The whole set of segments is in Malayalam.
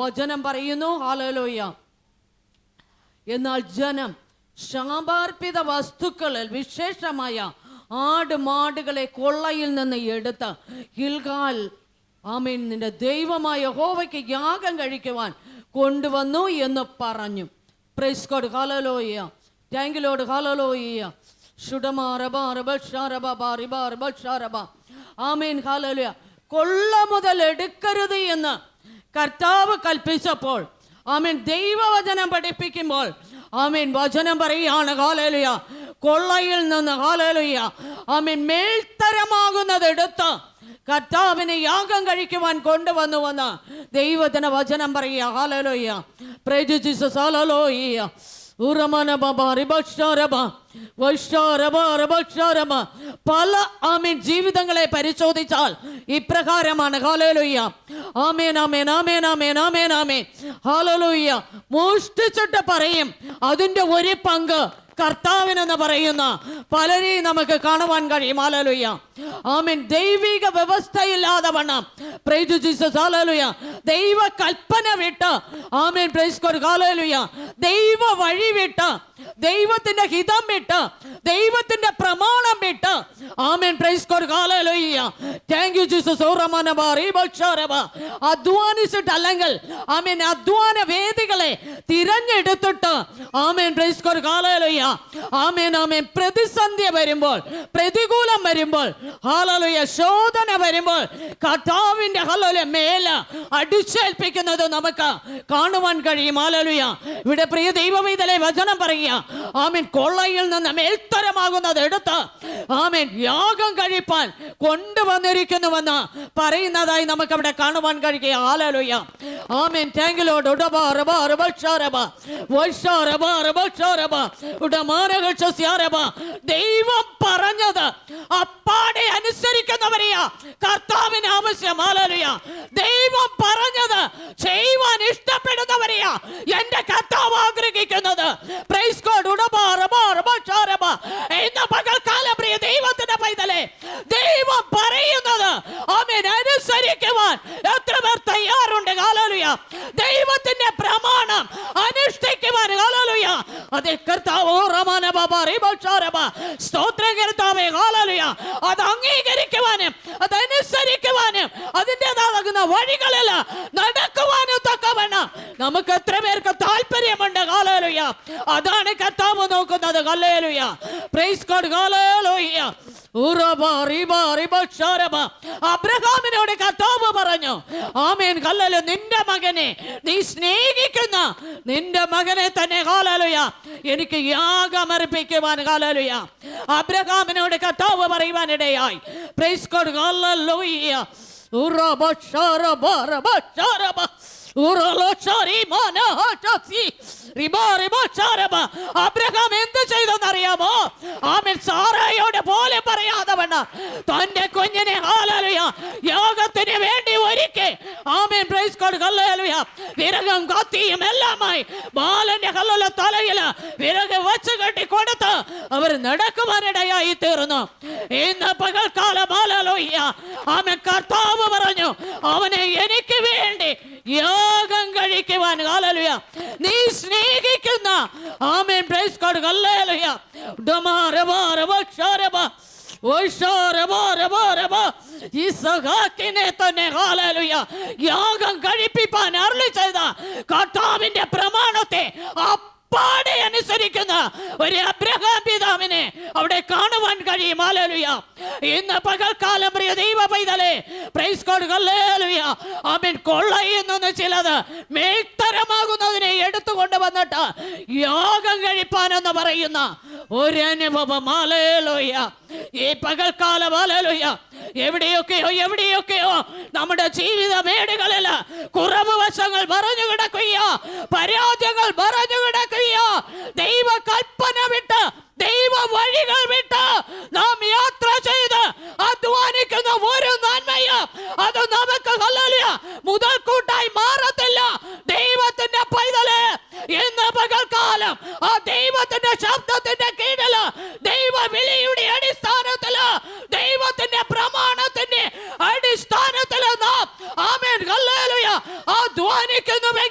വചനം പറയുന്നു. ഹല്ലേലൂയ. എന്നാൽ ജനം ശാപാർപ്പിത വസ്തുക്കളിൽ വിശേഷമായ ആടുമാടുകളെ കൊള്ളയിൽ നിന്ന് എടുത്ത് ഗിൽഗാൽ ആമേൻ നിന്റെ ദൈവമായ യഹോവയ്ക്ക് യാഗം കഴിക്കുവാൻ കൊണ്ടുവന്നു എന്ന് പറഞ്ഞു. Praise God. ഹല്ലേലൂയ. Thank you Lord. ഹല്ലേലൂയ. ആമേൻ. ഹല്ലേലൂയ. കൊള്ള മുതൽ എടുക്കരുത് എന്ന് കർത്താവ് കൽപ്പിച്ചപ്പോൾ ആമേൻ ദൈവവചനം പഠിപ്പിക്കുമ്പോൾ ആമേൻ വചനം പറയുകയാണ്. ഹല്ലേലൂയ. കൊള്ളയിൽ നിന്ന് ഹല്ലേലൂയ ആമേൻ മേൽത്തരമാകുന്നത് എടുത്ത് കർത്താവിനെ യാഗം കഴിക്കുവാൻ കൊണ്ടുവന്നുവെന്ന് ദൈവത്തിന് വചനം പറയുക. ഹല്ലേലൂയ. Price Jesus. ഹല്ലേലൂയ. പല ആമേൻ ജീവിതങ്ങളെ പരിശോധിച്ചാൽ ഇപ്രകാരമാണ്. ഹല്ലേലൂയ. ആമേൻ ആമേൻ ആമേൻ ആമേൻ ആമേൻ ആമേൻ. ഹല്ലേലൂയ. മോഷ്ടിച്ചിട്ട് പറയും അതിൻ്റെ ഒരു പങ്ക് കർത്താവിനെന്ന് പറയുന്ന പലരെയും നമുക്ക് കാണുവാൻ കഴിയും. ഹല്ലേലൂയ. ആമേൻ. ദൈവിക വ്യവസ്ഥയില്ലാതെ വണ്ണം പ്രൈസ് ജീസസ്. ഹല്ലേലൂയ. ദൈവ കൽപ്പന വിട്ട് ആമേൻ പ്രൈസ് ഗോഡ്. ഹല്ലേലൂയ. ദൈവ വഴി വിട്ട് ദൈവത്തിന്റെ ഹിതം വിട്ട് ദൈവത്തിന്റെ പ്രമാണം വിട്ട് ആമേൻ പ്രൈസ് ഗോഡ്. ഹല്ലേലൂയ. Thank you Jesus. അധ്വാനിച്ചിട്ട് അല്ലെങ്കിൽ ആമേൻ അധ്വാന വേദികളെ തിരഞ്ഞെടുത്തിട്ട് ആമേൻ പ്രൈസ് ഗോഡ്. ഹല്ലേലൂയ. ആമേൻ ആമേൻ. പ്രതിസന്ധി വരുമ്പോൾ പ്രതികൂലം വരുമ്പോൾ ഹല്ലേലൂയ ശോധന വരുമ്പോൾ കർത്താവിന്റെ ഹല്ലേലൂയ മേൽ അടിച്ചേൽപ്പിക്കുന്നത് നമുക്ക് കാണുവാൻ കഴിയും. ഹല്ലേലൂയ. ഇവിടെ പ്രിയ ദൈവമൈതലേ വചനം പറയുക. ആമേൻ കൊള്ളയിൽ നിന്ന് മേൽത്തരമാകുന്നത് എടുത്ത് ആമേൻ യാഗം കഴിപ്പാൻ കൊണ്ടുവന്നിരിക്കുന്നുവെന്ന് പറയുന്നതായി നമുക്ക് അവിടെ കാണുവാൻ കഴിയുക. ഹല്ലേലൂയ. ആമേൻ. Thank you Lord. ദൈവം പറഞ്ഞത് അപ്പാടെ അനുസരിക്കുന്നവരെയാ കർത്താവിന് ആവശ്യം. ഹല്ലേലൂയ. ദൈവം പറഞ്ഞത് ചെയ്യുവാൻ ഇഷ്ടപ്പെടുന്നവരെയാ എന്റെ കർത്താവ് ആഗ്രഹിക്കുന്നത്. Praise God. ഇന്ന് പകൽക്കാലം പ്രിയ ദൈവത്തിന്റെ പൈതലേ ദൈവം പറയുന്നത് ആമേൻ അനുസരിക്കുവാൻ എത്ര പേർ തയ്യാറുണ്ട്? ഹല്ലേലൂയ. ദൈവത്തിന്റെ പ്രമാണം അനുഷ്ഠിക്കുവാൻ ഹല്ലേലൂയ അത് കർത്താവ് സ്തോത്രം കർത്താവേ. ഹല്ലേലൂയ. അത് അംഗീകരിക്കുവാനും അതനുസരിക്കുവാനും അതിൻ്റെതാകുന്ന വഴികളിൽ നടക്കുവാനും തക്കവണ്ണം നമുക്ക് എത്ര പേർക്ക് താല്പര്യമുണ്ട്? ഹല്ലേലൂയ. അതാണ് കർത്താവ് നോക്കുന്നത്. ഹല്ലേലൂയ. Praise God. ഹല്ലേലൂയ. അബ്രഹാമിനോട് കർത്താവ് പറഞ്ഞു ആമേൻ ഹല്ലേലൂയ നിന്റെ മകനെ നീ സ്നേഹിക്കുന്ന നിന്റെ മകനെ തന്നെ ഹല്ലേലൂയ എനിക്ക് യാഗമർപ്പിക്കുവാൻ. ഹല്ലേലൂയ. അബ്രഹാമിനോട് കർത്താവ് പറയുവാനിടയായി. Praise God. ഹല്ലേലൂയ. അബ്രഹാം എന്ത് ചെയ്തെന്നറിയാമോ? ആമേൻ സാറായോട് പോലെ പറയാതെ വേണം തന്റെ കുഞ്ഞിനെ ഹല്ലേലൂയ യാഗത്തിന് വേണ്ടി ഒരുക്കി ആമേൻ പ്രൈസ് ഗോഡ്. ഹല്ലേലൂയ. വിറകും കത്തിയും എല്ലാമായി ബാലന്റെ ഹല്ലേലൂയ തലയിൽ വിറക് വെച്ച് കെട്ടി കൊടുത്ത് അവർ നടക്കുവാനിടയായി തീർന്നു. ഇന്ന് പകൽക്കാലം ഹല്ലേലൂയ ആമേൻ കർത്താവ് പറഞ്ഞു അവനെ എനിക്ക് വേണ്ടി യാഗം കഴിക്കുവാൻ. ഹല്ലേലൂയ. നീ സ്നേഹിക്കുന്ന ആമേൻ പ്രൈസ് ഗോഡ്. ഹല്ലേലൂയ. ഇസ്ഹാക്കിനെ തന്നെ ഹല്ലേലൂയ യാഗം കഴിപ്പിക്കാൻ അരുളി ചെയ്ത കർത്താവിന്റെ പ്രമാണത്തെ അപ്പാടെ അനുസരിക്കുന്ന ഒരു അബ്രഹാം പിതാവിനെ അവിടെ കാണുവാൻ കഴിയും. ഹല്ലേലൂയ. ഇന്ന് പകൽക്കാലം പ്രിയ ദൈവ പൈതലേ പ്രൈസ് ഗോഡ്. ഹല്ലേലൂയ. ആമേൻ കൊള്ളയിൽ നിന്ന് ചിലത് മേൽത്തരമാകുന്നതിനെ എടുത്തുകൊണ്ട് വന്നിട്ട് യാഗം കഴിപ്പാനെന്ന് പറയുന്ന ഒരു അനുഭവം. ഹല്ലേലൂയ. ഈ പകൽക്കാലം ഹല്ലേലൂയ എവിടെയൊക്കെയോ നമ്മുടെ ജീവിത മേടുകളിൽ കുറവ് വശങ്ങൾ പറഞ്ഞു കിടക്കുക, പരാജയങ്ങൾ പറഞ്ഞു കിടക്കുക. ദൈവ കൽപ്പന വിട്ട് ദൈവ വഴികൾ വിട്ട് നാം യാത്ര ചെയ്ത് അധ്വാനിക്കുന്ന ഒരു നന്മയും അത് നമുക്ക് ഹല്ലേലൂയ മുതൽക്കൂട്ടായി മാറത്തില്ല. ദൈവത്തിന്റെ പൈതലേ ഇന്ന് പകൽക്കാലം ആ ദൈവത്തിന്റെ ശബ്ദത്തിന്റെ കീഴിൽ ദൈവ വിളിയുടെ അടിസ്ഥാനത്തിൽ ദൈവത്തിന്റെ പ്രമാണത്തിന്റെ അടിസ്ഥാനത്തിൽ നാം ആമേൻ ഹല്ലേലൂയ അധ്വാനിക്കുന്നുവെങ്കിൽ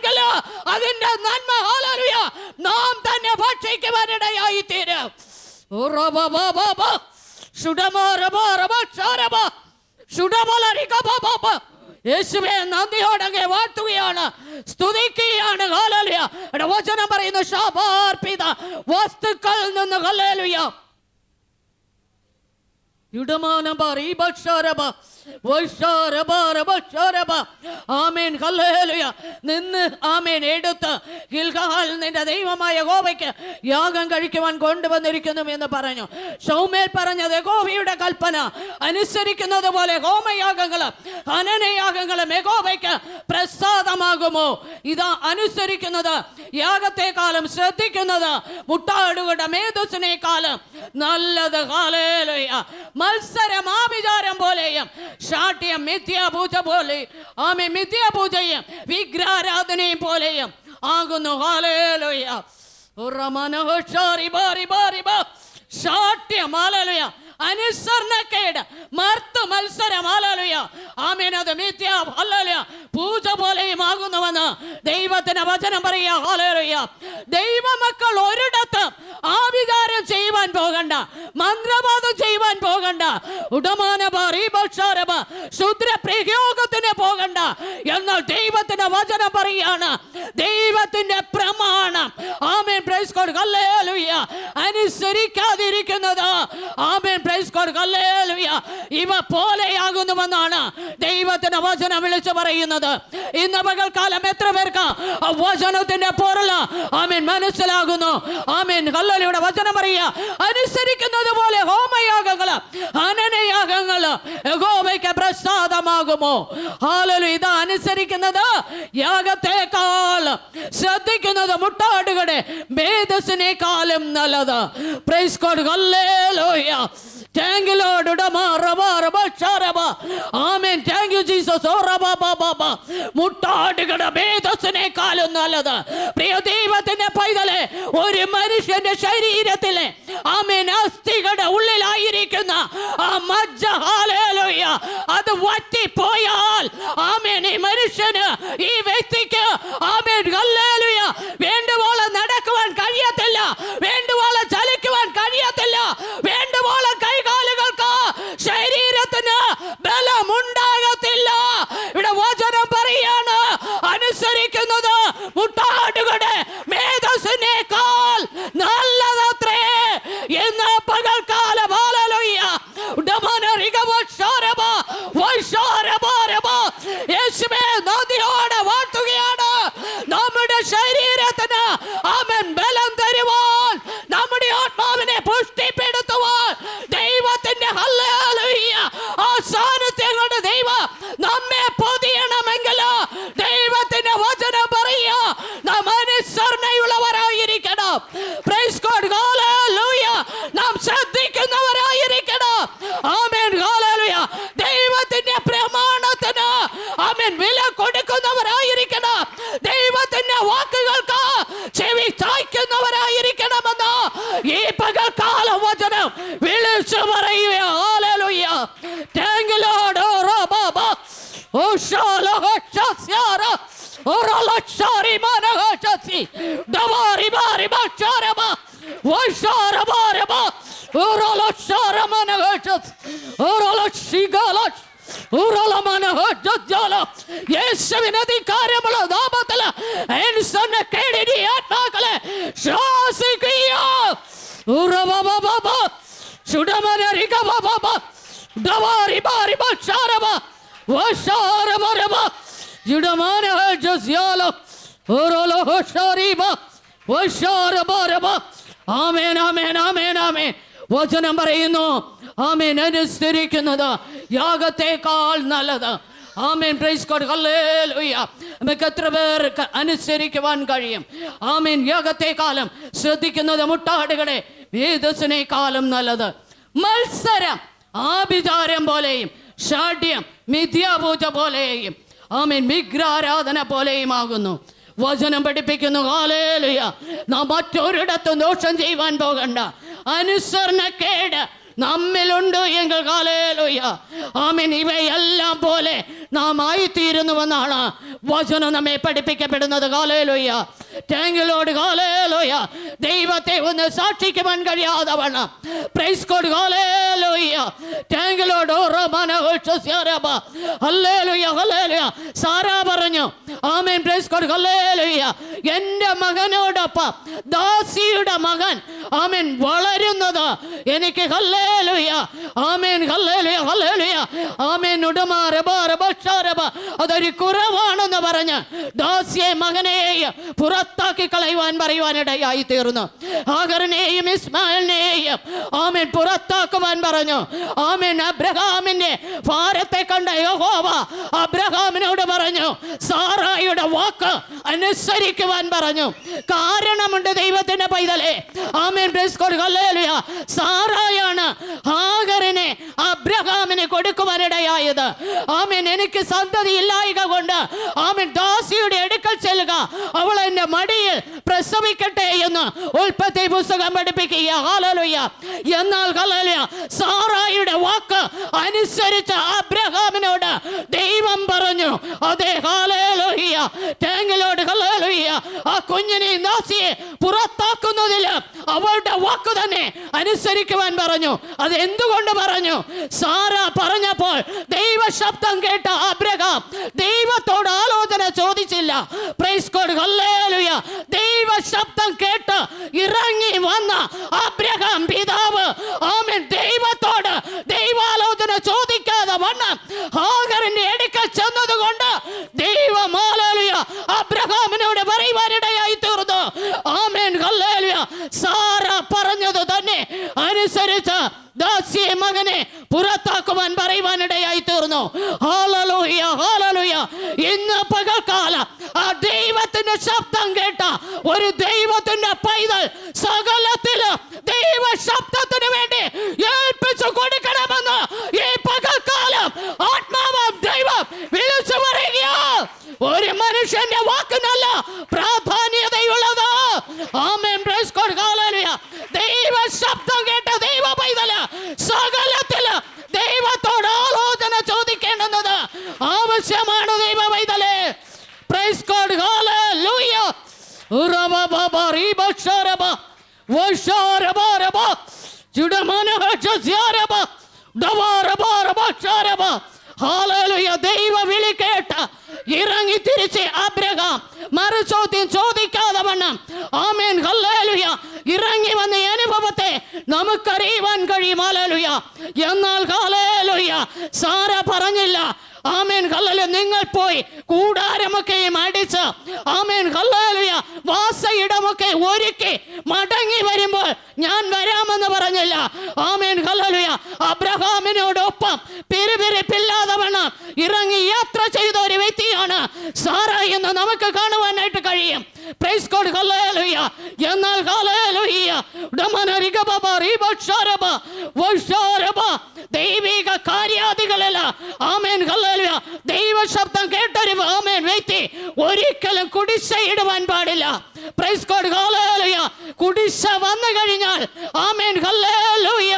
യേശുവേ നന്ദിയോടെ വാഴ്ത്തുകയാണ്, സ്തുതിക്കുകയാണ്. ഹല്ലേലൂയ. വചനം പറയുന്നു ശാപാർപ്പിത വസ്തുക്കളിൽ നിന്ന് ഹല്ലേലൂയ ആമേൻ ഹല്ലേലൂയ നിന്ന് ആമേൻ എടുത്ത് ഗിൽഗാൽ നിന്റെ ദൈവമായ യഹോവയ്ക്ക് യാഗം കഴിക്കുവാൻ കൊണ്ടുവന്നിരിക്കുന്നു എന്ന് പറഞ്ഞു. ശൗമേൽ പറഞ്ഞത് യഹോവയുടെ കൽപ്പന അനുസരിക്കുന്നത് പോലെ ഹോമയാഗങ്ങളും ഹനനയാഗങ്ങളും യഹോവയ്ക്ക് പ്രസാദമാകുമോ? ഇതാ അനുസരിക്കുന്നത് യാഗത്തെക്കാളും ശ്രദ്ധിക്കുന്നത് മുട്ടാടുകളുടെ മേധസ്സിനേക്കാളും നല്ലത്. ഹല്ലേലൂയ. മത്സരം ആഭിചാരം പോലെയും ശാഠ്യം മിഥ്യാപൂജ പോലെ ആമേ മിഥ്യാപൂജയും വിഗ്രഹാരാധനയും പോലെയും ആകുന്നു. ഹല്ലേലൂയ. ശാഠ്യം ഹല്ലേലൂയ അനുസരണക്കേട് മർത്ത് മത്സരം ഹല്ലേലൂയ ആമേൻ അത് മിഥ്യ ഹല്ലേലൂയ പൂജ പോലെയും ആകുന്നുവെന്ന് ദൈവത്തിന്റെ വചനം പറയുക. ഹല്ലേലൂയ. ദൈവമക്കൾ ഒരിടത്ത് ആഭിചാരം ചെയ്യുവാൻ പോകണ്ട, മന്ത്രവാദം ചെയ്യുവാൻ പോകണ്ട, ശുദ്ര പ്രയോഗത്തിന് പോകണ്ട. എന്നാൽ ദൈവത്തിന്റെ വചനം പറയുകയാണ്, ദൈവത്തിന്റെ പ്രമാണം ആമേൻ പ്രൈസ് ഗോഡ് ഹല്ലേലൂയ അനുസരിക്കാതിരിക്കുന്നത് ആമേൻ പ്രൈസ് ഗോഡ് ഹല്ലേലൂയ ഇവ പോലെയാകുന്നുവെന്നാണ് ദൈവത്തിന്റെ വചനം വിളിച്ചു പറയുന്നത്. ഇന്ന് പകൽക്കാലം എത്ര പേർക്ക് വചനത്തിന്റെ പൊരുൾ ആമേൻ മനസ്സിലാകുന്നു? Amen hallelujah. വചനം പറയുക, അനുസരിക്കുന്നത് പോലെ ഹോമയാഗങ്ങള് ഹനനയാഗങ്ങള് യഹോവയ്ക്ക് പ്രസാദമാകുമോ? ഹല്ലേലൂയ. ഇത് അനുസരിക്കുന്നത് യാഗത്തെക്കാൾ ശ്രദ്ധിക്കുന്നത് മുട്ടാടുകളുടെ മേധസ്സിനേക്കാളും നല്ലത്. Price God hallelujah. Thank you Lord. Amen. Thank you Jesus. മുട്ടാടുകളുടെ മേധസ്സിനേക്കാളും നല്ലത്. പ്രിയ ദൈവത്തിന്റെ പൈതലെ, ഒരു മനുഷ്യന്റെ ശരീരത്തിലെ ആമേൻ അസ്ഥികളുടെ ഉള്ളിലായിരിക്കുന്ന ആ മജ്ജ ഹല്ലേലൂയ അത് വറ്റിപ്പോയാൽ ആമേൻ ഈ മനുഷ്യന് ഈ വ്യക്തിക്ക് ആമേൻ ഹല്ലേലൂയ വേണ്ടുവോളം നടക്കുവാൻ കഴിയത്തില്ല, വേണ്ടുവോളം ചലിക്കുവാൻ കഴിയത്തില്ല, വേണ്ടുവോളം കൈകാലുകൾക്ക് ശരീരത്തിന് ബലമുണ്ടാകത്തില്ല. ഇവിടെ വചനം പറയാണ്, അനുസരിക്കുന്നത് മുട്ടാടുകളുടെ മേധസ്സിനേക്കാൾ നല്ലതത്രേ എന്ന് പകൽക്കാലം ഹല്ലേലൂയ യേശുവേ നദിയോടെ വാഴ്ത്തുകയാണ്. നമ്മുടെ ശരീരത്തിന് ആമേൻ ബലം തരുവാൻ, നമ്മുടെ ആത്മാവിനെ പുഷ്ടിപ്പെടുത്തുവാൻ ദൈവത്തിന്റെ ഹല്ലേലൂയ ആ സാന്നിധ്യം കൊണ്ട് ദൈവം നമ്മെ പൊതിയണമെങ്കിൽ ദൈവത്തിന്റെ വചനം പറയുക, നാം അനുസരണയുള്ളവരായിരിക്കണം. Price God hallelujah. നാം ശ്രദ്ധിക്കുന്നവരായിരിക്കണം. Amen hallelujah. ദൈവത്തിന്റെ പ്രമാണത്തിന് ആമേൻ വില കൊടുക്കുന്നവരായിരിക്കണം. ദൈവത്തിന്റെ വാക്കുകൾക്ക് ചെവി ചായ്ക്കുന്നവരായിരിക്കണമെന്ന് ഈ പകൽക്കാല വചനം വിളിച്ചു പറയുക. ഹല്ലേലൂയ. Thank you Lord. ഓ ശാലഹശസ്യാര ഓറലക്ഷാരി മനഹശസി ദവാരി ബാരി ബക്ഷാരബ വശാരബാരബ ഓറലക്ഷാര മനഹശസ് ഓറലക്ഷിഗലക്ഷ യേശുവിന് അധികാരമുള്ള നാമത്തില് അനുസരണക്കേടിന്റെ ആത്മാക്കളെ ശാസിക്കുക. ആമേൻ ആമേൻ ആമേൻ ആമേൻ. വചനം പറയുന്നു, ആമേൻ അനുസരിക്കുന്നത് യാഗത്തെക്കാൾ നല്ലത്. ആമേൻ പ്രൈസ് ഗോഡ് ഹല്ലേലൂയ. നമുക്ക് എത്ര പേർക്ക് അനുസരിക്കുവാൻ കഴിയും? ആമേൻ യാഗത്തെക്കാളും ശ്രദ്ധിക്കുന്നത് മുട്ടാടുകളെ മേധസ്സിനേക്കാളും നല്ലത്. മത്സരം ആഭിചാരം പോലെയും ഷാഠ്യം മിഥ്യാപൂജ പോലെയും ആമേൻ വിഗ്രഹാരാധന പോലെയും ആകുന്നു. വചനം പഠിപ്പിക്കുന്നു. ഹല്ലേലൂയ. നാം മറ്റൊരിടത്തും ദോഷം ചെയ്യുവാൻ പോകണ്ട. അനുസരണക്കേട് നമ്മിലുണ്ട് എങ്കിൽ ഹല്ലേലൂയ ഹല്ലേലൂയ. ആമേൻ. ഇവയെല്ലാം പോലെ നാം ആയിത്തീരുന്നുവെന്നാണ് വചനം നമ്മെ പഠിപ്പിക്കപ്പെടുന്നത്. ഹല്ലേലൂയ. Thank you Lord. ഹല്ലേലൂയ. ദൈവത്തെ ഒന്ന് സാക്ഷിക്കുവാൻ കഴിയാതെ വണ്ണം. Praise God. ഹല്ലേലൂയ. Thank you Lord. ഹല്ലേലൂയ. ഹല്ലേലൂയ. സാറാ പറഞ്ഞു, ആമേൻ. Praise God. ഹല്ലേലൂയ. എൻ്റെ മകനോടൊപ്പം ദാസിയുടെ മകൻ ആമേൻ വളരുന്നത് എനിക്ക് ഹല്ലേലൂയ. ആമേൻ. ഹല്ലേലൂയ. ഹല്ലേലൂയ. ആമേൻ. അതൊരു കുറവാണെന്ന് പറഞ്ഞ് ദാസിയെ മകനെയും പുറത്താക്കി കളയുവാൻ പറയുവാനിടയായി തീർന്നു. ഹാഗറിനെയും ഇസ്മായിലിനെയും ആമേൻ പുറത്താക്കുവാൻ പറഞ്ഞു. ആമേൻ. അബ്രഹാമിന്റെ ഭാരത്തെ കണ്ട യഹോവ അബ്രഹാമിനോട് പറഞ്ഞു, സാറായിയുടെ വാക്ക് അനുസരിക്കുവാൻ പറഞ്ഞു. കാരണമുണ്ട് ദൈവത്തിന്റെ പൈതലേ. ആമേൻ. Praise God. ഹല്ലേലൂയ. സാറായാണ് ഹാഗറിനെ അബ്രഹാമിന് കൊടുക്കുവാനിടയായത്. ആമേൻ. എനിക്ക് സന്തതി ഇല്ലായക കൊണ്ട് ആമേൻ ദാസിയുടെ അടുക്കൽ ചെല്ലുക, അവൾ എന്റെ മടിയിൽ പ്രസവിക്കട്ടെ എന്ന് ഉൽപ്പത്തി പുസ്തകം പഠിപ്പിക്കുക. ഹല്ലേലൂയ. എന്നാൽ ഹല്ലേലൂയ സാറായിയുടെ വാക്ക് അനുസരിച്ച അബ്രഹാമിനോട് ദൈവം പറഞ്ഞു, അതെ hallelujah. Thank you Lord. Hallelujah. ആ കുഞ്ഞിനെ ദാസിയെ പുറത്താക്കുന്നതിൽ അവളുടെ വാക്ക് തന്നെ അനുസരിക്കുവാൻ പറഞ്ഞു. അത് എന്തുകൊണ്ട് പറഞ്ഞു? സാറ പറഞ്ഞപ്പോൾ ദൈവ ശബ്ദം കേട്ട അബ്രഹാം ദൈവത്തോട് ആലോചന ചോദിച്ചില്ല. Price God. ഹല്ലേലൂയ. ദൈവ ശബ്ദം കേട്ട് ഇറങ്ങി വന്ന അബ്രഹാം പിതാവ് ആമേൻ ദൈവത്തോട് ദൈവാലോചന ചോദിക്കാതെ വണ്ണം ഹാഗറിന്റെ അടുക്കൽ ചെന്നതുകൊണ്ട് ദൈവം ഹല്ലേലൂയ അബ്രഹാമിനോട് പറയുവാനിടയായി തീർന്നു. ആമേൻ. ഹല്ലേലൂയ. സാറ പറഞ്ഞത് തന്നെ അനുസരിച്ച് ദാസിയെ മകനെ പുറത്താക്കുവാൻ പറയുവാനിടയായി തീർന്നു. ഹല്ലേലൂയ. ഹല്ലേലൂയ. ഇന്ന് പകൽക്കാലം ആ ദൈവത്തിന്റെ ശബ്ദം കേട്ട ഒരു ദൈവത്തിന്റെ പൈതൽ സകലത്തിലും ദൈവ ശബ്ദത്തിന് വേണ്ടി ഏൽപ്പിച്ചു കൊടുക്കണമെന്ന് ഈ പകൽക്കാലം ആത്മാവാം ദൈവം വിളിച്ചു പറയുക. ഒരു മനുഷ്യന്റെ വാക്കിനല്ല പ്രാധാന്യതയുള്ളത്. ആമേൻ. Praise God. ഹല്ലേലൂയ. ദൈവ ശബ്ദം കേട്ട ദൈവ പൈതൽ സകലത്തില് ദൈവത്തോട് ആലോചന ചോദിക്കേണ്ടുന്നത് ആവശ്യമാണ്. ദൈവ പൈതലേ. Praise God. ഹല്ലേലൂയ. ഹല്ലേലൂയ. ദൈവ വിളി കേട്ട് ഇറങ്ങി തിരിച്ച് അബ്രഹാം മറുചോദ്യം ചോദിക്കാതെ വണ്ണം ആമേൻ ഹല്ലേലൂയ ഇറങ്ങി വന്ന അനുഭവത്തെ നമുക്കറിയുവാൻ കഴിയും. ഹല്ലേലൂയ. എന്നാൽ ഹല്ലേലൂയ സാറ പറഞ്ഞില്ല. Amen hallelujah. നിങ്ങൾ പോയി കൂടാരമൊക്കെയും അടിച്ച് ആമേൻ ഹല്ലേലൂയ വാസയിടമൊക്കെ ഒരുക്കി മടങ്ങി വരുമ്പോൾ ഞാൻ വരാമെന്ന് പറഞ്ഞില്ല. Amen hallelujah. അബ്രഹാമിനോടൊപ്പം പിരിപിരിപ്പില്ലാതെ വണ്ണം ഇറങ്ങി യാത്ര ചെയ്ത ഒരു വ്യക്തിയാണ് സാറ എന്ന് നമുക്ക് കാണുവാനായിട്ട് കഴിയും. Price God. ഹല്ലേലൂയ. എന്നാൽ ഹല്ലേലൂയ ദൈവിക കാര്യാദികളല്ല ആമേൻ ഹല്ലേലൂയ ദൈവ ശബ്ദം കേട്ടൊരു ആമേൻ വ്യക്തി ഒരിക്കലും കുടിശ്ശയിടുവാൻ പാടില്ല. Price God. ഹല്ലേലൂയ. കുടിശ്ശ വന്നു കഴിഞ്ഞാൽ ആമേൻ ഹല്ലേലൂയ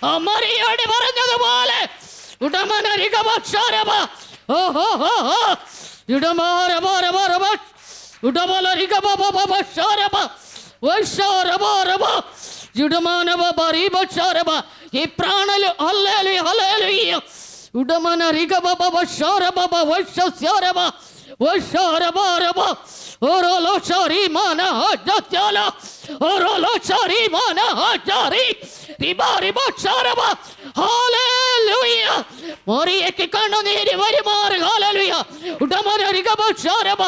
അമറിയോട് പറഞ്ഞതുപോലെ ഈ പ്രാണല് ഹല്ലേലൂയ ഹല്ലേലൂയ ഉടമന റിഗ ബബ വശോര ബബ വശസ്യോരബ വശോരബ ഓരോലോ ഷറി മാന ഹജത്യാല ഓരോലോ ഷറി മാന ഹജാരി റിബാരി ബശോരബ ഹല്ലേലൂയ മോറിയക്ക് കണ്ണുനീര് വരുമാറ് ഹല്ലേലൂയ ഉടമന റിഗ ബശോരബ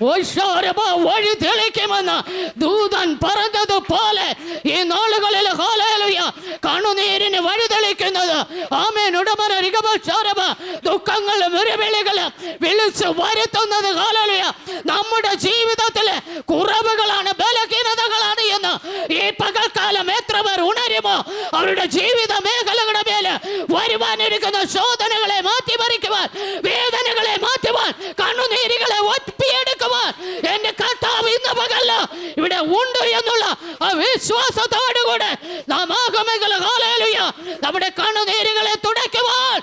വശോരബ വഴി തെളിക്കുമെന്ന് ദൂതൻ പറഞ്ഞതുപോലെ ഈ നാളുകളിൽ ഹല്ലേലൂയ കണ്ണുനീരിന് വഴി തെളിക്കുന്നത് ആമേൻ ഉടമന റിഗ ബശോരബ ദുഃഖങ്ങളും മുറിവിളികളും വിളിച്ചു വരുത്തുന്നത് ഹല്ലേലൂയ നമ്മുടെ ജീവിതത്തിലെ കുറവുകളാണ് ബലഹീനതകളാണ് എന്ന് ഈ പകൽക്കാലം പകൽക്കാലം എത്ര പേർ ഉണരുമോ അവരുടെ ജീവിത മേഖലകളുടെ മേല് വരുവാനിരിക്കുന്ന ശോധനകളെ മാറ്റിമറിക്കുവാൻ, വേദനകളെ മാറ്റുവാൻ, കണ്ണുനീരുകളെ ഒപ്പിയെടുക്കുവാൻ എന്റെ കർത്താവ് ഇന്ന് പകൽ ഇവിടെ ഉണ്ട് എന്നുള്ള ആ വിശ്വാസത്തോടുകൂടെ നാം ആകുമെങ്കിൽ ഹല്ലേലൂയ നമ്മുടെ കണ്ണുനീരുകളെ തുടയ്ക്കുവാൻ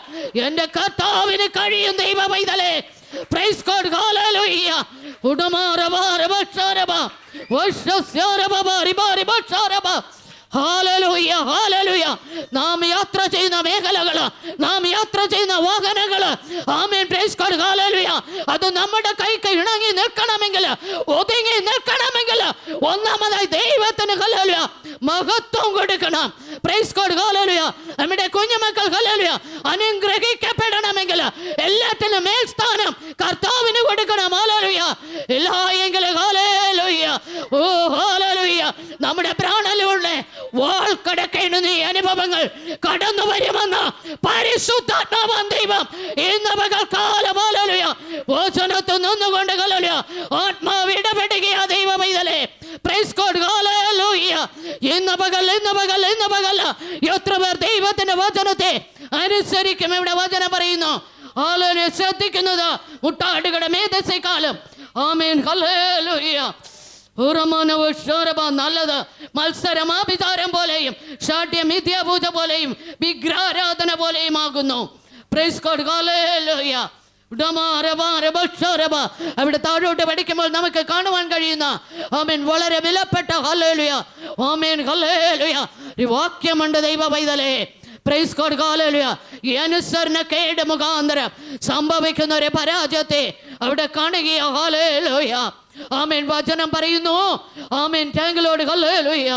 എന്റെ കർത്താവിന് കഴിയും. ദൈവ പൈതലേ, പ്രൈസ് ഗോഡ്, ഹല്ലേലൂയ. ഹല്ലേലൂയ, ഹല്ലേലൂയ. നാം യാത്ര ചെയ്യുന്ന മേഖലകൾ, നാം യാത്ര ചെയ്യുന്ന വാഹനങ്ങൾ, ആമേൻ, പ്രൈസ് ഗോഡ്, ഹല്ലേലൂയ, അത് നമ്മുടെ കൈക്ക് ഇണങ്ങി നിൽക്കണമെങ്കിൽ, ഒതുങ്ങി നിൽക്കണമെങ്കിൽ ഒന്നാമതായി ദൈവത്തിന് ഹല്ലേലൂയ മഹത്വം കൊടുക്കണം. Price God, hallelujah. നമ്മുടെ കുഞ്ഞുമക്കൾ ഹല്ലേലൂയ അനുഗ്രഹിക്കപ്പെടണമെങ്കിൽ എല്ലാത്തിനും മേൽസ്ഥാനം കർത്താവിന് കൊടുക്കണം. ഹല്ലേലൂയ. ഇല്ല എങ്കിൽ ഹല്ലേലൂയ, ഓ ഹല്ലേലൂയ, നമ്മുടെ പ്രാണനിലൂടെ വാൾ കടക്കുന്ന ഈ അനുഭവങ്ങൾ കടന്നു വരുമെന്ന് പരിശുദ്ധാത്മാവാൻ ദൈവം ഇന്ന് പകൽക്കാലം ഹല്ലേലൂയ വചനത്തിൽ നിന്നുകൊണ്ട് ഹല്ലേലൂയ ആത്മാവ് ഇടപെടുകയാ. ദൈവ പൈതലേ, പ്രൈസ് ഗോഡ്, ഹല്ലേലൂയ. ഇന്ന് പകൽ എത്ര പേർ ദൈവത്തിന്റെ വചനത്തെ അനുസരിക്കും? ഇവിടെ വചനം പറയുന്നു, ഹല്ലേലൂയ, ശ്രദ്ധിക്കുന്നത് മുട്ടാടുകളുടെ മേധസ്സേക്കാളും, ആമേൻ, ഹല്ലേലൂയ, നല്ലത് മത്സരമാഭിചാരം പോലെയും ഷാഠ്യം മിഥ്യാപൂജ പോലെയും വിഗ്രഹാരാധന പോലെയും ആകുന്നു. Price God, hallelujah. അവിടെ താഴോട്ട് പഠിക്കുമ്പോൾ നമുക്ക് കാണുവാൻ കഴിയുന്ന ആമേൻ വളരെ വിലപ്പെട്ട ഹല്ലേലൂയ, ആമേൻ, ഹല്ലേലൂയ ഒരു വാക്യമുണ്ട്. ദൈവ പൈതലേ, പ്രൈസ് ഗോഡ്, ഹല്ലേലൂയ. ഈ അനുസരണക്കേട് മുഖാന്തരം സംഭവിക്കുന്ന ഒരു പരാജയത്തെ അവിടെ കാണുകയോ. ഹല്ലേലൂയ, ആമേൻ. വചനം പറയുന്നു, ആമേൻ, താങ്കളോട് ഹല്ലേലൂയ,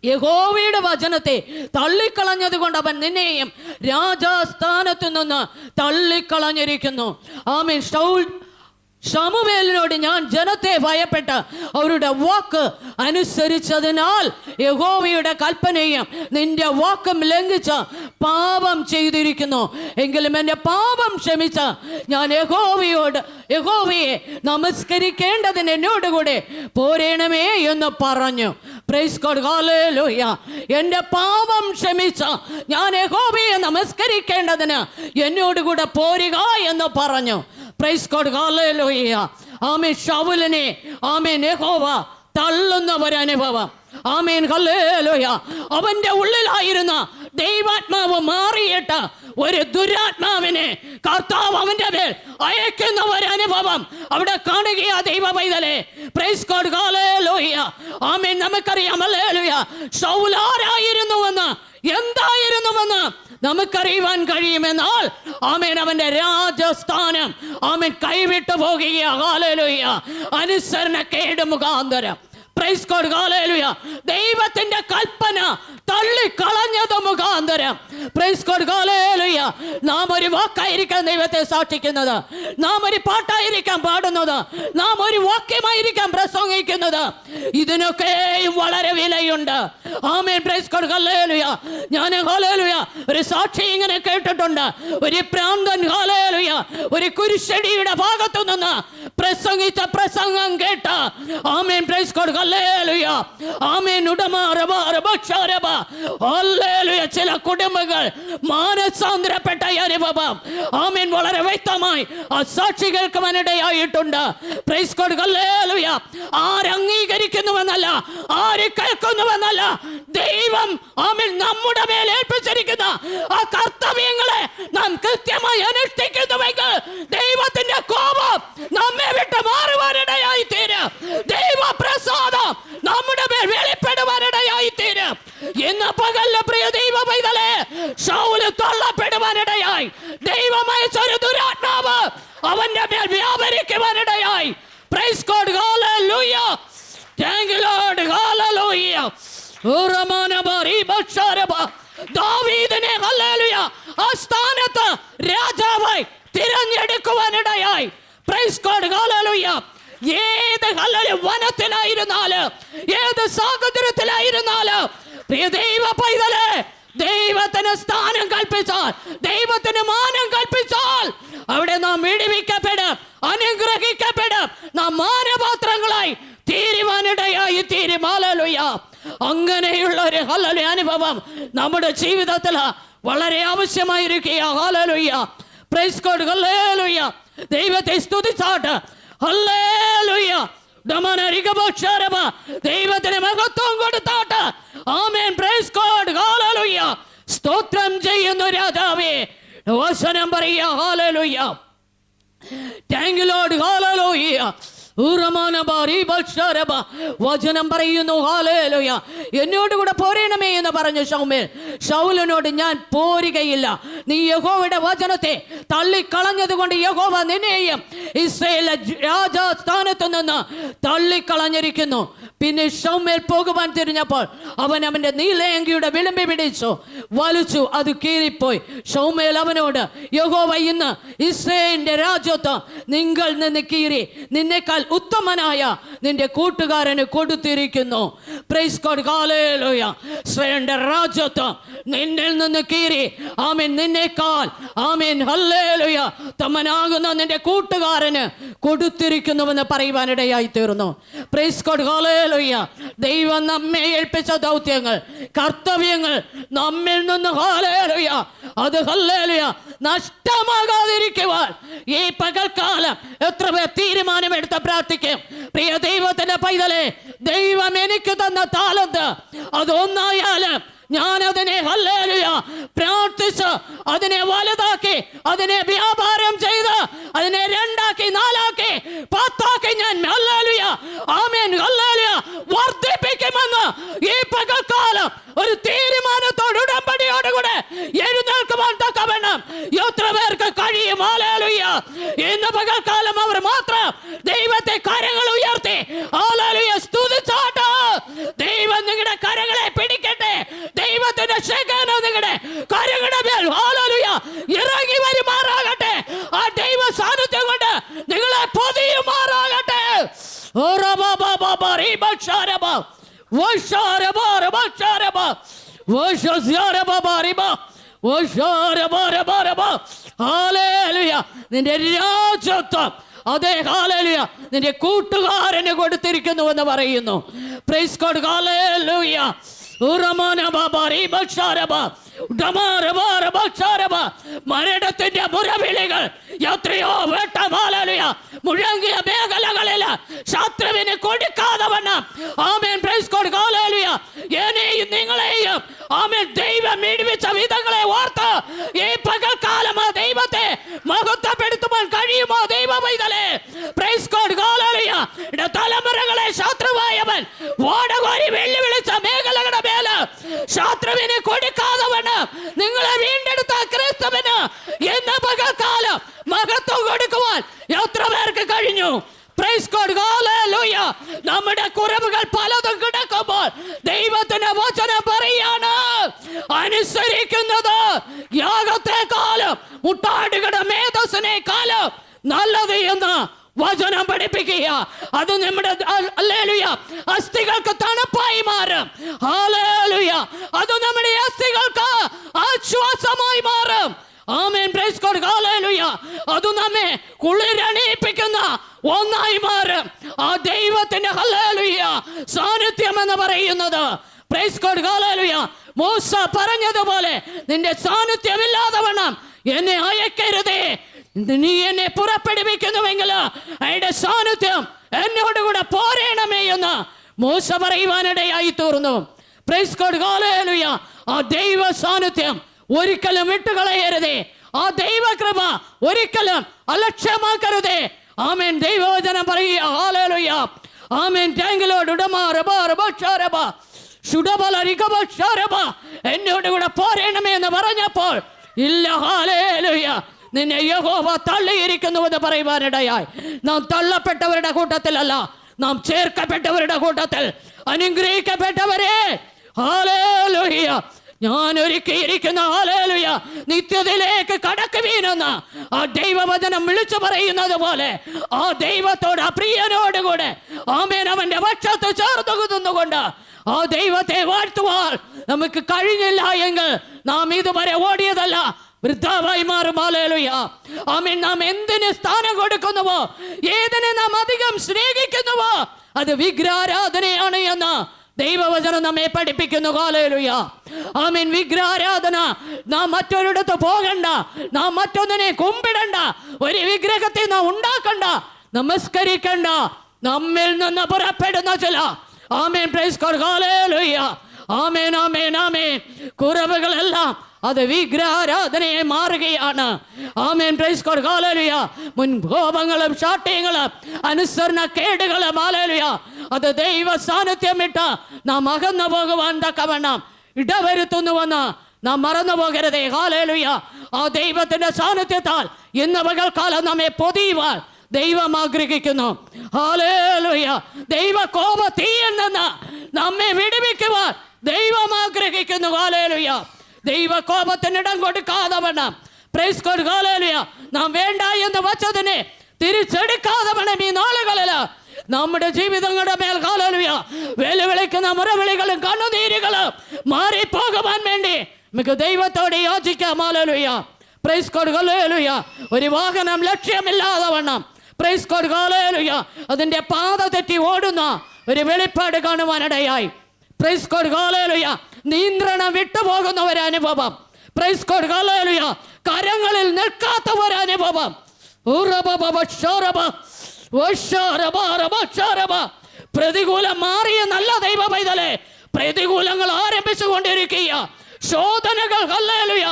യഹോവയുടെ വചനത്തെ തള്ളിക്കളഞ്ഞത് കൊണ്ട് അവൻ നിന്നെയും രാജസ്ഥാനത്തു നിന്ന് തള്ളിക്കളഞ്ഞിരിക്കുന്നു. ആമേൻ. ശമൂവേലിനോട് ഞാൻ ജനത്തെ ഭയപ്പെട്ട് അവരുടെ വാക്ക് അനുസരിച്ചതിനാൽ യഹോവയുടെ കൽപ്പനയും നിന്റെ വാക്കും ലംഘിച്ച് പാപം ചെയ്തിരിക്കുന്നു. എങ്കിലും എൻ്റെ പാപം ക്ഷമിച്ച ഞാൻ യഹോവയെ നമസ്കരിക്കേണ്ടതിന് എന്നോട് കൂടെ പോരേണമേ എന്ന് പറഞ്ഞു. Praise God, hallelujah. എൻ്റെ പാപം ക്ഷമിച്ച ഞാൻ യഹോവയെ നമസ്കരിക്കേണ്ടതിന് എന്നോട് കൂടെ പോരുക എന്ന് പറഞ്ഞു. പ്രൈസ് ഗോഡ്, ഹല്ലേലൂയ. ആമേൻ. ശൗലിനെ ആമേൻ യഹോവ തള്ളുന്ന ഒരു അനുഭവം. ആമേൻ, ഹല്ലേലൂയ. അവന്റെ ഉള്ളിലായിരുന്ന ദൈവാത്മാവ് മാറിയിട്ട് ഒരു ദുരാത്മാവിനെ കർത്താവ് അവന്റെ മേൽ അയക്കുന്ന ഒരു അനുഭവം അവിടെ കാണുകയാ. ദൈവ പൈതലേ, പ്രൈസ് ഗോഡ്, ഹല്ലേലൂയ. ആമേൻ. നമുക്കറിയാം ഹല്ലേലൂയ ശൗൽ ആരായിരുന്നുവെന്ന്, എന്തായിരുന്നുവെന്ന് നമുക്കറിയുവാൻ കഴിയുമെന്നാൽ ആമേൻ അവന്റെ രാജസ്ഥാനം ആമേൻ കൈവിട്ടു പോകുകയാ. ഹല്ലേലൂയ. അനുസരണക്കേട് മുഖാന്തരം. Price God, hallelujah. ദൈവത്തിന്റെ കൽപ്പന തള്ളിക്കളഞ്ഞത് മുഖാന്തരം. Price God, hallelujah. നാം ഒരു വാക്കായിരിക്കാം ദൈവത്തെ സാക്ഷിക്കുന്നത്, നാം ഒരു പാട്ടായിരിക്കാം പാടുന്നത്, നാം ഒരു വാക്യമായിരിക്കാം പ്രസംഗിക്കുന്നത്. ഇതിനൊക്കെയും വളരെ വിലയുണ്ട്. ആമേൻ. പ്രൈസ് ഗോഡ്, ഹല്ലേലൂയ. ഞാൻ ഹല്ലേലൂയ ഒരു സാക്ഷി ഇങ്ങനെ കേട്ടിട്ടുണ്ട്. ഒരു പ്രാന്തൻ ഹല്ലേലൂയ ഒരു കുരിശടിയുടെ ഭാഗത്തു നിന്ന് പ്രസംഗിച്ച പ്രസംഗം കേട്ട ആമേൻ. പ്രൈസ് ഗോഡ്, ഹല്ലേലൂയ. ആമേൻ. ഹല്ലേലൂയ. ചില കുടുംബങ്ങൾ മാനസാന്തരപ്പെട്ട അനുഭവം ആമേൻ വളരെ വ്യക്തമായി ആ സാക്ഷി കേൾക്കുവാനിടയായിട്ടുണ്ട്. പ്രൈസ് ഗോഡ്, ഹല്ലേലൂയ. ആരംഗീകരിക്കുന്നുവെന്നല്ല, ആര് കേൾക്കുന്നുവെന്നല്ല, ദൈവം ആമേൻ നമ്മുടെ മേൽ ഏൽപ്പിച്ചിരിക്കുന്ന ആ കർത്തവ്യങ്ങളെ നാം കൃത്യമായി അനുഷ്ഠിക്കുന്നുവെങ്കിൽ ദൈവത്തിന്റെ കോപം നമ്മെ വിട്ട് മാറുവാനിടയായി തീരും. ദൈവപ്രസാദം നമ്മുടെ മേൽ വെളിപ്പെടുവാനിടയായി തീരും. ഇന്ന് പകലിലെ പ്രിയ ദൈവ പൈതലേ, ശൗല് തള്ളപ്പെടുവാനിടയായി ദൈവം അയച്ച ഒരു ദുരാത്മാവ് അവന്റെ മേൽ വ്യാപരിക്കുവാനിടയായി. പ്രൈസ് ഗോഡ്, ഹല്ലേലൂയ. താങ്ക് യു ലോർഡ്, ഹല്ലേലൂയ. ദാവീദിനെ ഹല്ലേലൂയ ആ സ്ഥാനത്ത് രാജാവായി തിരഞ്ഞെടുക്കുവാനിടയായി. Price God, hallelujah. ഏത് വനത്തിലായിരുന്നാലും ഏത് സാഹചര്യത്തിലായിരുന്നാലും പ്രിയ ദൈവ പൈതലേ, ദൈവത്തിന് സ്ഥാനം കൽപ്പിച്ചാൽ, ദൈവത്തിന് മാനം കൽപ്പിച്ചാൽ അവിടെ നാം വിടുവിക്കപ്പെടും, അനുഗ്രഹിക്കപ്പെടും, നാം മാനപാത്രങ്ങളായി തീരുവാനിടയായി തീരും. ഹല്ലേലൂയ. അങ്ങനെയുള്ള ഒരു ഹല്ലേലൂയ അനുഭവം നമ്മുടെ ജീവിതത്തിൽ വളരെ ആവശ്യമായിരിക്കുക. ഹല്ലേലൂയ, പ്രൈസ് ഗോഡ്, ഹല്ലേലൂയ. ദൈവത്തെ സ്തുതിച്ചാട്ട്, ഹല്ലേലൂയ. ദൈവത്തിന് മഹത്വം കൊടുത്താട്ട്, ആമേൻ, പ്രൈസ് ഗോഡ്, ഹല്ലേലൂയ. സ്തോത്രം ചെയ്യുന്നു രാജാവേ. വചനം പറയുക, ഹല്ലേലൂയ. താങ്ക് യു ലോർഡ്, ഹല്ലേലൂയ. വചനം പറയുന്നു, ഹല്ലേലൂയ. എന്നോട് കൂടെ പോരണമേ എന്ന് പറഞ്ഞു ശൗലിനോട്, ഞാൻ പോരുകയില്ല. നീ യഹോവയുടെ വചനത്തെ തള്ളിക്കളഞ്ഞത് കൊണ്ട് യഹോവ നിന്നെയും ഇസ്രായേലിലെ രാജസ്ഥാനത്തു നിന്ന് തള്ളിക്കളഞ്ഞിരിക്കുന്നു. പിന്നെ ശൗമേൽ പോകുവാൻ തിരിഞ്ഞപ്പോൾ അവൻ അവന്റെ നീലയങ്കിയുടെ വിളിമ്പി പിടിച്ചു വലിച്ചു, അത് കീറിപ്പോയി. ശൗമേൽ അവനോട്, യഹോവ ഇന്ന് ഇസ്രായേലിന്റെ രാജ്യത്വം നിങ്ങൾ നിന്ന് കീറി നിന്നേക്കാൾ ഉത്തമനായ നിന്റെ കൂട്ടുകാരന് കൊടുത്തിരിക്കുന്നു. Price God, hallelujah. ഇസ്രായേലിന്റെ രാജ്യത്വം നിന്നിൽ നിന്ന് കീറി, ആമേൻ, നിന്നേക്കാൾ, ആമേൻ, ഹല്ലേലൂയ, ഉത്തമനാകുന്ന നിന്റെ കൂട്ടുകാരന് കൊടുത്തിരിക്കുന്നുവെന്ന് പറയുവാനിടയായി തീർന്നു. Price God, hallelujah. ദൈവം നമ്മെ ഏൽപ്പിച്ച ദൗത്യങ്ങൾ, കർത്തവ്യങ്ങൾ നമ്മിൽ നിന്ന്, ഹല്ലേലൂയ, അത്, ഹല്ലേലൂയ, നഷ്ടമാകാതിരിക്കുവാൻ ഈ പകൽക്കാലം എത്ര പേർ തീരുമാനമെടുത്ത് പ്രാർത്ഥിക്കും? പ്രിയ ദൈവത്തിന്റെ പൈതലെ, ദൈവം എനിക്ക് തന്ന താലന്ത് അതൊന്നായാലും ഞാൻ അതിനെ, ഹല്ലേലൂയ, പ്രാർത്ഥിച്ച് അതിനെ വലുതാക്കി, അതിനെ വ്യാപാരം ചെയ്ത് അതിനെ 2ആക്കി 4ആക്കി 10ആക്കി ഞാൻ, ഹല്ലേലൂയ, ആമേൻ, ഹല്ലേലൂയ, വർദ്ധിപ്പിക്കുമെന്ന് ഈ പകൽക്കാലം ഒരു തീരുമാനത്തോട്, ഉടമ്പടിയോടുകൂടെ എഴുന്നേൽക്കുവാൻ തക്കവണ്ണം എത്ര പേർക്ക് കഴിയും? ഹല്ലേലൂയ. ഇന്ന് പകൽക്കാലം അവർ മാത്രം ദൈവത്തെ കരങ്ങൾ ഉയർത്തി, ഹല്ലേലൂയ, സ്തുതിച്ചാട്ട്. ദൈവം നിങ്ങളുടെ കരങ്ങളെ പിടിക്കട്ടെ. ദൈവത്തിന്റെ ശേഖന നിങ്ങളുടെ കരങ്ങളുടെ മേൽ, ഹല്ലേലൂയ, ഇറങ്ങി വരുമാറാകട്ടെ. ആ ദൈവ സാന്നിധ്യം കൊണ്ട് നിങ്ങളെ പൊതിയുമാറാകട്ടെ. നിന്റെ രാജ്യത്വം, അതെ, ഹല്ലേലൂയ, നിന്റെ കൂട്ടുകാരന് കൊടുത്തിരിക്കുന്നു എന്ന് പറയുന്നു. Price God, hallelujah. മരണത്തിന്റെ മുറവിളികൾ എത്രയോ വട്ടം, ഹല്ലേലൂയ, മുഴങ്ങിയ മേഖലകളിൽ ശത്രുവിന് കൊടുക്കാതെ വണ്ണം, ആമേൻ, പ്രൈസ് ഗോഡ്, ഹല്ലേലൂയ, എന്നെയും നിങ്ങളെയും, ആമേൻ, ദൈവം വിടുവിച്ച വിധങ്ങളെ ഓർത്ത് ഈ പകൽക്കാലം ആ ദൈവത്തെ മഹത്വപ്പെടുത്തുവാൻ കഴിയുമോ? ദൈവ പൈതലേ, പ്രൈസ് ഗോഡ്, ഹല്ലേലൂയ. തലമുറകളെ ശത്രുവായവൻ ഓടകോരി വെല്ലുവിളിച്ച മേഖലകളുടെ മേല് ശത്രുവിന് കൊടുക്കാതെ വണ്ണം നിങ്ങളെ വീണ്ടെടുത്ത ക്രിസ്തുവിന് ഇന്ന് പകൽക്കാലം മഹത്വം കൊടുക്കുവാൻ എത്ര പേർക്ക് കഴിഞ്ഞു? Price God, hallelujah. നമ്മുടെ കുറവുകൾ പലതും കിടക്കുമ്പോൾ ദൈവത്തിന്റെ വചനം പറയാണ്, അനുസരിക്കുന്നത് യാഗത്തെക്കാളും മുട്ടാടുകളുടെ മേധസ്സിനേക്കാളും നല്ലത് എന്ന് വചനം പഠിപ്പിക്കുക. അത് നമ്മുടെ, ഹല്ലേലൂയ, അസ്ഥികൾക്ക് തണുപ്പായി മാറും. ഹല്ലേലൂയ. അത് നമ്മുടെ അസ്ഥികൾക്ക് ആശ്വാസമായി മാറും. ആമേൻ, പ്രൈസ് ഗോഡ്, ഹല്ലേലൂയ. അത് നമ്മെ കുളിരണിയിപ്പിക്കുന്ന ഒന്നായി മാറും. ആ ദൈവത്തിന്റെ, ഹല്ലേലൂയ, സാന്നിധ്യം എന്ന് പറയുന്നത്, പ്രൈസ് ഗോഡ്, ഹല്ലേലൂയ, മൂസ പറഞ്ഞതുപോലെ നിന്റെ സാന്നിധ്യമില്ലാതെ വണ്ണം എന്നെ അയക്കരുതേ. നീ എന്നെ പുറപ്പെടുവിക്കുന്നുവെങ്കിൽ അതിന്റെ സാന്നിധ്യം എന്നോടുകൂടെ പോരേണമേ എന്ന് മൂസ പറയുവാനിടയായി തീർന്നു. Price God, hallelujah. ആ ദൈവ സാന്നിധ്യം ഒരിക്കലും വിട്ടുകളയരുതേ. ആ ദൈവകൃപ ഒരിക്കലും അലക്ഷ്യമാക്കരുതേ. ആമേൻ. ദൈവവചനം പറയുക, ഹല്ലേലൂയ, ആമേൻ. Thank you Lord. എന്നോട് കൂടെ പോരേണമേ എന്ന് പറഞ്ഞപ്പോൾ, ഇല്ല, ഹല്ലേലൂയ, നിന്നെ യഹോവ തള്ളിയിരിക്കുന്നു എന്ന് പറയുവാനിടയായി. നാം തള്ളപ്പെട്ടവരുടെ കൂട്ടത്തിലല്ല, നാം ചേർക്കപ്പെട്ടവരുടെ കൂട്ടത്തിൽ, അനുഗ്രഹിക്കപ്പെട്ടവരെ, ഹല്ലേലൂയ, ഞാൻ ഒരുക്കിയിരിക്കുന്ന, ഹല്ലേലൂയ, നിത്യതയിലേക്ക് കടക്കുവീനെന്ന് ആ ദൈവവചനം വിളിച്ചു പറയുന്നത് പോലെ ആ ദൈവത്തോട്, ആ പ്രിയനോടുകൂടെ, ആമേൻ, അവന്റെ പക്ഷത്ത് ചേർന്ന് നിന്നുകൊണ്ട് ആ ദൈവത്തെ വാഴ്ത്തുവാൻ നമുക്ക് കഴിഞ്ഞില്ല എങ്കിൽ നാം ഇതുവരെ ഓടിയതല്ല, വൃദ്ധാവായി മാറും. ഹല്ലേലൂയ, ആമേൻ. നാം എന്തിന് സ്ഥാനം കൊടുക്കുന്നുവോ, ഏതിനെ നാം അധികം സ്നേഹിക്കുന്നുവോ, അത് വിഗ്രഹാരാധനയാണ് എന്ന് ദൈവവചനം നമ്മെ പഠിപ്പിക്കുന്നു. ഹല്ലേലൂയ. ആമേൻ. വിഗ്രഹാരാധന നാം മറ്റൊരിടത്ത് പോകണ്ട, നാം മറ്റൊന്നിനെ കുമ്പിടണ്ട, ഒരു വിഗ്രഹത്തെ നാം ഉണ്ടാക്കണ്ട, നമസ്കരിക്കണ്ട. നമ്മിൽ നിന്ന് പുറപ്പെടുന്ന ചില ആമേൻ പ്രൈസ് ഗോഡ് ഹല്ലേലൂയ ആമേൻ ആമേൻ ആമേൻ കുറവുകളെല്ലാം അത് വിഗ്രഹാരാധനയെ മാറുകയാണ്. ആമേൻ പ്രൈസ് ഗോഡ് ഹല്ലേലൂയ. മുൻകോപങ്ങളും ശാഠ്യങ്ങളും അനുസരണക്കേടുകളും ഹല്ലേലൂയ അത് ദൈവ സാന്നിധ്യം വിട്ട് നാം അകന്നു പോകുവാൻ തക്കവണ്ണം ഇടവരുത്തുന്നുവെന്ന് നാം മറന്നു പോകരുതേ. ഹല്ലേലൂയ. ആ ദൈവത്തിന്റെ സാന്നിധ്യത്താൽ ഇന്ന് പകൽക്കാലം നമ്മെ പൊതിയുവാൻ ദൈവം ആഗ്രഹിക്കുന്നു. ഹല്ലേലൂയ. ദൈവ കോപ തീയിൽ നിന്ന് നമ്മെ വിടുവിക്കുവാൻ ദൈവം ആഗ്രഹിക്കുന്നു. ഹല്ലേലൂയ. ദൈവ കോപത്തിന് ഇടം കൊടുക്കാതെ വേണം പ്രൈസ് ഗോഡ് ഹല്ലേലൂയ നാം വേണ്ട എന്ന് വച്ചതിനെ തിരിച്ചെടുക്കാതെ വേണം ഈ നാളുകളിൽ നമ്മുടെ ജീവിതങ്ങളുടെ മേൽ ഹല്ലേലൂയ വെല്ലുവിളിക്കുന്ന മുറവിളികളും കണ്ണുനീരുകളും മാറിപ്പോകുവാൻ വേണ്ടി നമുക്ക് ദൈവത്തോട് യാചിക്കാം. ഹല്ലേലൂയ പ്രൈസ് ഗോഡ് ഹല്ലേലൂയ. ഒരു വാഹനം ലക്ഷ്യമില്ലാതെ വണ്ണം പ്രൈസ് ഗോഡ് ഹല്ലേലൂയ അതിന്റെ പാത തെറ്റി ഓടുന്ന ഒരു വെളിപ്പാട് കാണുവാനിടയായി. Price God hallelujah. നിയന്ത്രണം വിട്ടുപോകുന്ന ഒരു അനുഭവം. Price God hallelujah. കരങ്ങളിൽ നിൽക്കാത്ത ഒരു അനുഭവം. പ്രതികൂലം മാറിയ നല്ല ദൈവ പൈതലേ, പ്രതികൂലങ്ങൾ ആരംഭിച്ചു കൊണ്ടിരിക്കുക, ശോധനകൾ ഹല്ലേലൂയ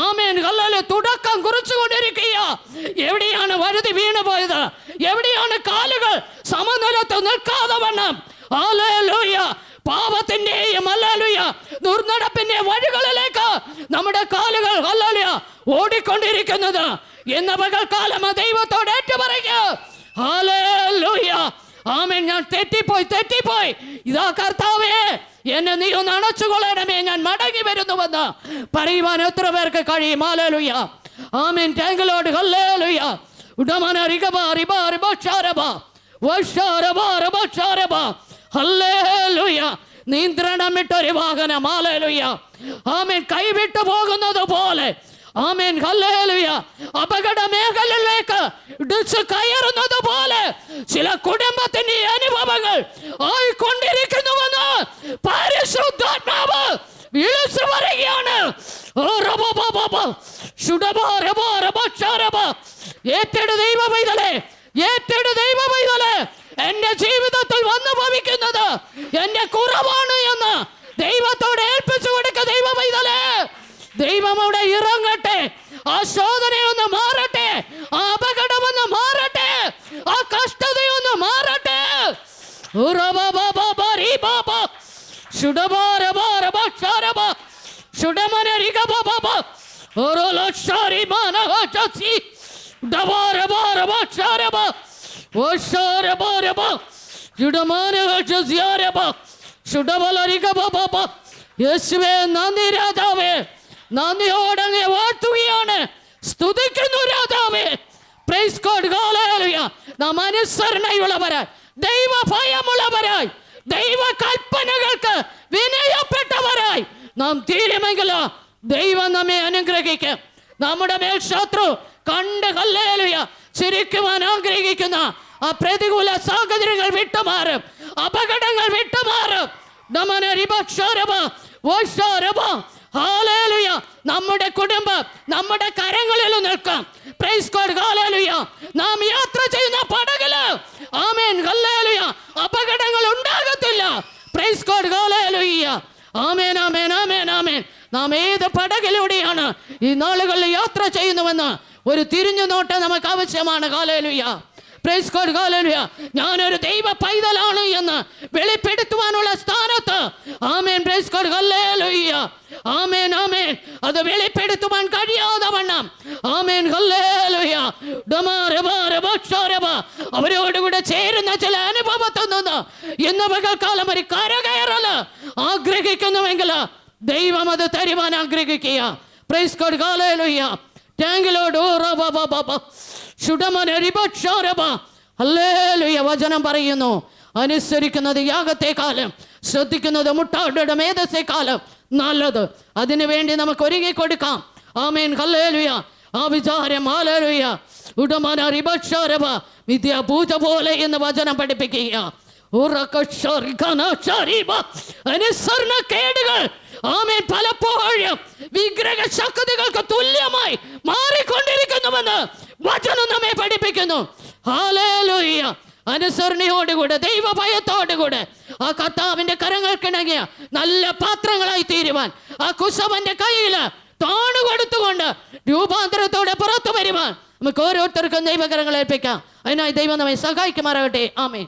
ആമേൻ ഹല്ലേലൂയ തുടക്കം കുറിച്ചുകൊണ്ടിരിക്കുക. എവിടെയാണ് വഴുതി വീണു പോയത്? എവിടെയാണ് കാലുകൾ സമനിലത്ത് നിൽക്കാതെ വണ്ണം ഹല്ലേലൂയ പാപത്തിന്റെയും ഹല്ലേലൂയ ദുർനടപ്പിന്റെ വഴികളിലേക്ക് നമ്മുടെ കാലുകൾ ഹല്ലേലൂയ ഓടിക്കൊണ്ടിരിക്കുന്നത്? എന്ന പകൽക്കാലം ദൈവത്തോട് ഏറ്റുപറയുക. ഹല്ലേലൂയ ആമേൻ. ഞാൻ തെറ്റിപ്പോയി. ഇതാ കർത്താവേ, എന്നെ നീ ഒന്ന് അണച്ചുകൊള്ളണമേ, ഞാൻ മടങ്ങി വരുന്നുവെന്ന് പറയുവാൻ എത്ര പേർക്ക് കഴിയും? ഹല്ലേലൂയ ആമേൻ. Thank you Lord. ഹല്ലേലൂയ. ഉടമന റിഗബ റിബ റിബ ഷാരബ വഷാരബ റബ ഷാരബ ഹല്ലേലൂയ. നിയന്ത്രണം വിട്ടൊരു വാഹനം ഹല്ലേലൂയ ആമേൻ കൈവിട്ടു പോകുന്നത് പോലെ ആമേൻ ഹല്ലേലൂയ അപകട മേഖലയിലേക്ക് ഇടിച്ചു കയറുന്നത് പോലെ ചില കുടുംബത്തിന്റെ അനുഭവങ്ങൾ ആയിക്കൊണ്ടിരിക്കുന്നുവെന്ന് പരിശുദ്ധാത്മാവ് വിളിച്ചു പറയുകയാണ്. ഏറ്റെടു ദൈവ പൈതലേ, ഏറ്റെടു ദൈവ പൈതലേ, എന്റെ ജീവിതത്തിൽ വന്നു ഭവിക്കുന്നത് എന്റെ കുറവാണ് എന്ന് ദൈവത്തോട് ഏൽപ്പിച്ചു കൊടുക്ക ദൈവ പൈതലേ. ദൈവം അവിടെ ഇറങ്ങട്ടെ, ആ ശോധനയൊന്ന് മാറട്ടെ, ആ അപകടമൊന്ന് മാറട്ടെ, ആ കഷ്ടതയൊന്ന് മാറട്ടെ. യേശുവേ നന്ദി രാജാവേ, നന്ദിയോടങ്ങ് വാഴ്ത്തുകയാണ്, സ്തുതിക്കുന്നു രാജാവേ. Price God hallelujah. നാം അനുസരണയുള്ളവരായി, ദൈവ ഭയമുള്ളവരായി, ദൈവ കൽപ്പനകൾക്ക് വിനയപ്പെട്ടവരായി നാം തീരുമെങ്കിൽ ദൈവം നമ്മെ അനുഗ്രഹിക്കും. നമ്മുടെ മേൽ ശത്രു കണ്ട് ഹല്ലേലൂയ ചിരിക്കുവാൻ ആഗ്രഹിക്കുന്ന ആ പ്രതികൂല സാഹചര്യങ്ങൾ വിട്ടുമാറും, അപകടങ്ങൾ വിട്ടുമാറും. ഹല്ലേലൂയ. നമ്മുടെ കുടുംബം നമ്മുടെ കരങ്ങളിൽ നിൽക്കാം. Price God hallelujah. നാം യാത്ര ചെയ്യുന്ന പടകില് ആമേൻ ഹല്ലേലൂയ അപകടങ്ങൾ ഉണ്ടാകത്തില്ല. പ്രൈസ് ഗോഡ് ഹല്ലേലൂയ ആമേൻ ആമേൻ ആമേൻ ആമേൻ. നാം ഏത് പടകിലൂടെയാണ് ഈ നാളുകളിൽ യാത്ര ചെയ്യുന്നുവെന്ന് ഒരു തിരിഞ്ഞു നോട്ടം നമുക്ക് ആവശ്യമാണ്. Hallelujah praise God hallelujah. ഞാനൊരു ദൈവ പൈതലാണ് എന്ന് വെളിപ്പെടുത്തുവാനുള്ള സ്ഥാനത്ത് ആമേൻ പ്രൈസ് ഗോഡ് ഹല്ലേലൂയ ആമേൻ ആമേൻ അത് വെളിപ്പെടുത്തുവാൻ കഴിയാതെ വണ്ണം ആമേൻ ഹല്ലേലൂയ അവരോടുകൂടെ ചേരുന്ന ചില അനുഭവത്തിൽ നിന്ന് ഇന്ന് പകൽക്കാലം ഒരു കരകയറല് ആഗ്രഹിക്കുന്നുവെങ്കിൽ ദൈവം അത് തരുവാൻ ആഗ്രഹിക്കുക. പ്രൈസ് ഗോഡ് ഹല്ലേലൂയ. Thank you Lord. ഹല്ലേലൂയ. വചനം പറയുന്നു, അനുസരിക്കുന്നത് യാഗത്തെക്കാലം ശ്രദ്ധിക്കുന്നത് മുട്ടാടുടെ മേധസ്സേക്കാലം നല്ലത്. അതിനു വേണ്ടി നമുക്ക് ഒരുങ്ങി കൊടുക്കാം. Amen hallelujah. ആ വിചാരം ഹല്ലേലൂയ ഉടമന റിബക്ഷാരവ വിദ്യാപൂജ പോലെ എന്ന് വചനം പഠിപ്പിക്കുക. അനുസരണക്കേടുകൾ ആമേൻ പലപ്പോഴും വിഗ്രഹ ശക്തികൾക്ക് തുല്യമായി മാറിക്കൊണ്ടിരിക്കുന്നുവെന്ന് വചനം നമ്മെ പഠിപ്പിക്കുന്നു. ഹല്ലേലൂയ. അനുസരണയോടുകൂടെ ദൈവഭയത്തോടുകൂടെ ആ കർത്താവിന്റെ കരങ്ങൾക്കിണങ്ങിയ നല്ല പാത്രങ്ങളായി തീരുവാൻ, ആ കുശവന്റെ കയ്യിൽ താണു കൊടുത്തുകൊണ്ട് രൂപാന്തരത്തോടെ പുറത്തു വരുവാൻ നമുക്ക് ഓരോരുത്തർക്കും ദൈവകരങ്ങൾ ഏൽപ്പിക്കാം. അതിനായി ദൈവം നമ്മെ സഹായിക്കുമാറാകട്ടെ. ആമേൻ.